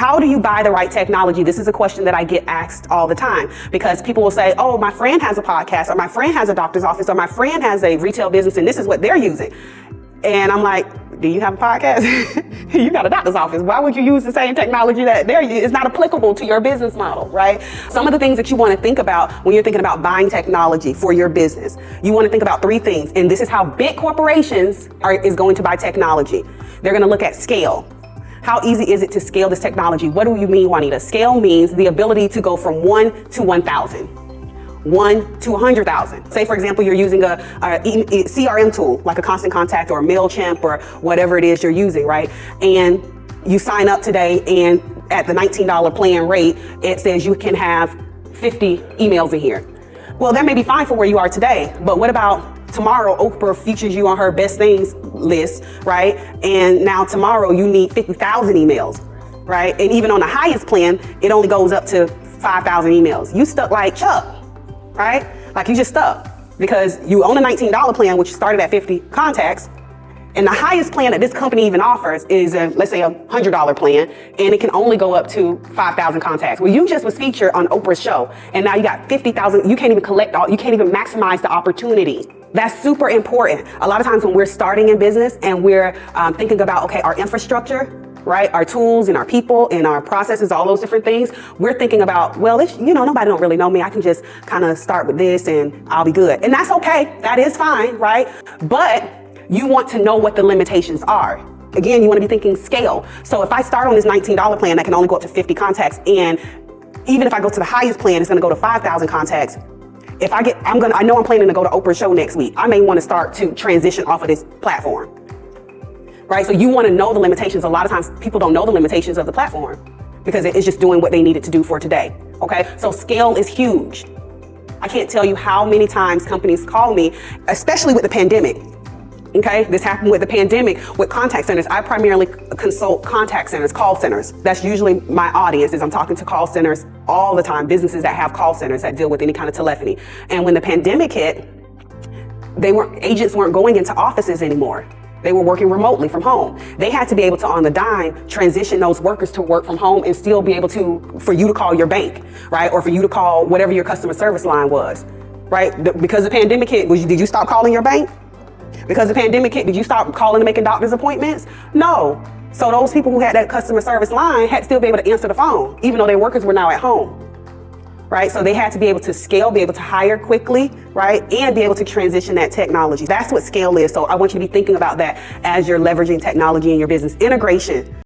How do you buy the right technology? This is a question that I get asked all the time, because people will say, oh, my friend has a podcast, or my friend has a doctor's office, or my friend has a retail business, and this is what they're using. And I'm like, do you have a podcast? You got a doctor's office. Why would you use the same technology that they're using? It's not applicable to your business model, right? Some of the things that you want to think about when you're thinking about buying technology for your business, you want to think about 3 things. And this is how big corporations is going to buy technology. They're going to look at scale. How easy is it to scale this technology? What do you mean, Juanita? Scale means the ability to go from 1 to 1,000. 1 to 100,000. Say, for example, you're using a CRM tool, like a Constant Contact or MailChimp or whatever it is you're using, right? And you sign up today, and at the $19 plan rate, it says you can have 50 emails in here. Well, that may be fine for where you are today, but what about tomorrow? Oprah features you on her best things list, right? And now tomorrow you need 50,000 emails, right? And even on the highest plan, it only goes up to 5,000 emails. You stuck like Chuck, right? Like you just stuck because you own a $19 plan, which started at 50 contacts. And the highest plan that this company even offers is let's say a $100 plan, and it can only go up to 5,000 contacts. Well, you just was featured on Oprah's show, and now you got 50,000. You can't even collect all. You can't even maximize the opportunity. That's super important. A lot of times when we're starting in business and we're thinking about, okay, our infrastructure, right? Our tools and our people and our processes, all those different things. We're thinking about, well, nobody don't really know me. I can just kind of start with this and I'll be good. And that's okay. That is fine, right? But you want to know what the limitations are. Again, you want to be thinking scale. So if I start on this $19 plan that can only go up to 50 contacts, and even if I go to the highest plan, it's going to go to 5,000 contacts. If I know I'm planning to go to Oprah's show next week, I may want to start to transition off of this platform, right? So you want to know the limitations. A lot of times people don't know the limitations of the platform because it's just doing what they needed to do for today, okay? So scale is huge. I can't tell you how many times companies call me, especially with the pandemic. Okay, this happened with the pandemic with contact centers. I primarily consult contact centers, call centers. That's usually my audience. Is I'm talking to call centers all the time, businesses that have call centers that deal with any kind of telephony. And when the pandemic hit, agents weren't going into offices anymore. They were working remotely from home. They had to be able to, on the dime, transition those workers to work from home and still be able for you to call your bank, right? Or for you to call whatever your customer service line was, right? Because the pandemic hit, did you stop calling your bank? Because the pandemic hit, did you stop calling and making doctor's appointments? No. So those people who had that customer service line had to still be able to answer the phone, even though their workers were now at home, right? So they had to be able to scale, be able to hire quickly, right? And be able to transition that technology. That's what scale is. So I want you to be thinking about that as you're leveraging technology in your business. Integration.